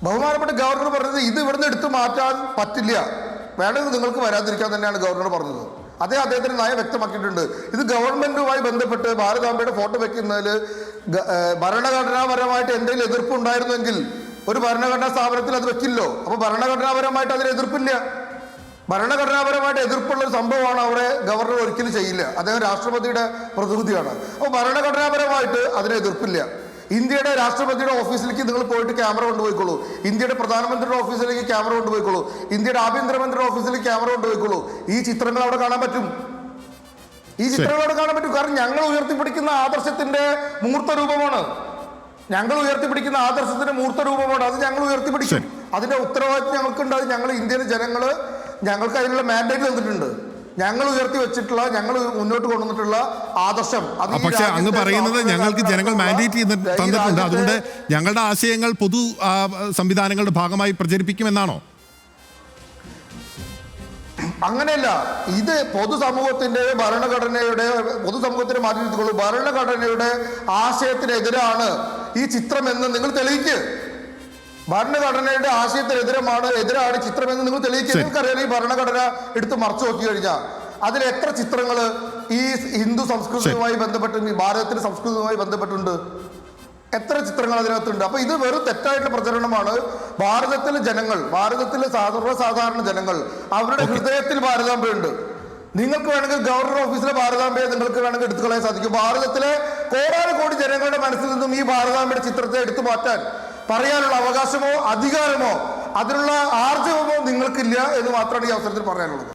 ബഹുമാനപ്പെട്ട ഗവർണർ പറഞ്ഞത് ഇത് ഇവിടുന്ന് എടുത്തു മാറ്റാൻ പറ്റില്ല, വേണമെങ്കിൽ നിങ്ങൾക്ക് വരാതിരിക്കാൻ തന്നെയാണ് ഗവർണർ പറഞ്ഞത്. അദ്ദേഹത്തിന്റെ നയം വ്യക്തമാക്കിയിട്ടുണ്ട്. ഇത് ഗവൺമെന്റുമായി ബന്ധപ്പെട്ട് ഭാരതാംബയുടെ ഫോട്ടോ വെക്കുന്നതിൽ ഭരണഘടനാപരമായിട്ട് എന്തെങ്കിലും എതിർപ്പുണ്ടായിരുന്നെങ്കിൽ ഒരു ഭരണഘടനാ സ്ഥാപനത്തിൽ അത് വെക്കില്ലോ. അപ്പൊ ഭരണഘടനാപരമായിട്ട് അതിന് എതിർപ്പില്ല. ഭരണഘടനാപരമായിട്ട് എതിർപ്പുള്ള ഒരു സംഭവമാണ് അവിടെ ഗവർണർ ഒരിക്കലും ചെയ്യില്ല. അദ്ദേഹം രാഷ്ട്രപതിയുടെ പ്രതിനിധിയാണ്. അപ്പോൾ ഭരണഘടനാപരമായിട്ട് അതിന് എതിർപ്പില്ല. ഇന്ത്യയുടെ രാഷ്ട്രപതിയുടെ ഓഫീസിലേക്ക് നിങ്ങൾ പോയിട്ട് ക്യാമറ കൊണ്ടുപോയിക്കോളൂ, ഇന്ത്യയുടെ പ്രധാനമന്ത്രിയുടെ ഓഫീസിലേക്ക് ക്യാമറ കൊണ്ടുപോയിക്കോളൂ, ഇന്ത്യയുടെ ആഭ്യന്തരമന്ത്രിയുടെ ഓഫീസിലേക്ക് ക്യാമറ കൊണ്ടുപോയിക്കോളൂ. ഈ ചിത്രങ്ങൾ അവിടെ കാണാൻ പറ്റും. ഈ ചിത്രങ്ങൾ അവിടെ കാണാൻ പറ്റും. കാരണം ഞങ്ങൾ ഉയർത്തിപ്പിടിക്കുന്ന ആദർശത്തിന്റെ മൂർത്ത രൂപമാണ്. ഞങ്ങൾ ഉയർത്തിപ്പിടിക്കുന്ന ആദർശത്തിന്റെ മൂർത്ത രൂപമാണ്. അത് ഞങ്ങൾ ഉയർത്തിപ്പിടിക്കും. അതിന്റെ ഉത്തരവാദിത്വം ഞങ്ങൾക്കുണ്ട്. അത് ഞങ്ങൾ ഇന്ത്യയിലെ ജനങ്ങള് ഞങ്ങൾക്ക് അതിനുള്ള മാൻഡേറ്റ് തന്നിട്ടുണ്ട്. ഞങ്ങൾ ഉയർത്തി വെച്ചിട്ടുള്ള, ഞങ്ങൾ മുന്നോട്ട് കൊണ്ടുവന്നിട്ടുള്ള ആദർശം. പക്ഷെ അങ്ങ് പറയുന്നത് ഞങ്ങൾക്ക് ജനങ്ങൾ മാൻഡേറ്റ് തന്നിട്ടുണ്ട്, അതുകൊണ്ട് ഞങ്ങളുടെ ആശയങ്ങൾ പൊതു സംവിധാനങ്ങളുടെ ഭാഗമായി പ്രചരിപ്പിക്കുമെന്നാണോ? അങ്ങനെയല്ല. ഇത് പൊതുസമൂഹത്തിന്റെ പൊതുസമൂഹത്തിന്റെ മാറ്റി നിർത്തിക്കൊള്ളൂ. ഭരണഘടനയുടെ ആശയത്തിനെതിരാണ് ഈ ചിത്രം എന്ന് നിങ്ങൾ തെളിയിക്ക്. ഭരണഘടനയുടെ എതിരാണ് ചിത്രമെന്ന് നിങ്ങൾ തെളിയിക്കുക. നിങ്ങൾക്കറിയാം, ഈ ഭരണഘടന എടുത്ത് മറച്ചു നോക്കി കഴിഞ്ഞാൽ അതിൽ എത്ര ചിത്രങ്ങൾ ഈ ഹിന്ദു സംസ്കൃതിയുമായി ബന്ധപ്പെട്ട്, ഭാരതത്തിന്റെ സംസ്കൃതിയുമായി ബന്ധപ്പെട്ടുണ്ട്? എത്ര ചിത്രങ്ങൾ അതിനകത്തുണ്ട്? അപ്പൊ ഇത് വെറും തെറ്റായിട്ടുള്ള പ്രചരണമാണ്. ഭാരതത്തിലെ സർവ്വസാധാരണ ജനങ്ങൾ, അവരുടെ ഹൃദയത്തിൽ ഭാരതാംബയുണ്ട്. നിങ്ങൾക്ക് വേണമെങ്കിൽ ഗവർണർ ഓഫീസിലെ ഭാരതാംബയെ നിങ്ങൾക്ക് വേണമെങ്കിൽ എടുത്തു കളയാൻ സാധിക്കും. ഭാരതത്തിലെ കോടാനുകോടി ജനങ്ങളുടെ മനസ്സിൽ നിന്നും ഈ ഭാരതാംബയുടെ ചിത്രത്തെ എടുത്തു മാറ്റാൻ പറയാനുള്ള അവകാശമോ അധികാരമോ അതിനുള്ള ആർജവമോ നിങ്ങൾക്കില്ല എന്ന് മാത്രമാണ് ഈ അവസരത്തിൽ പറയാനുള്ളത്.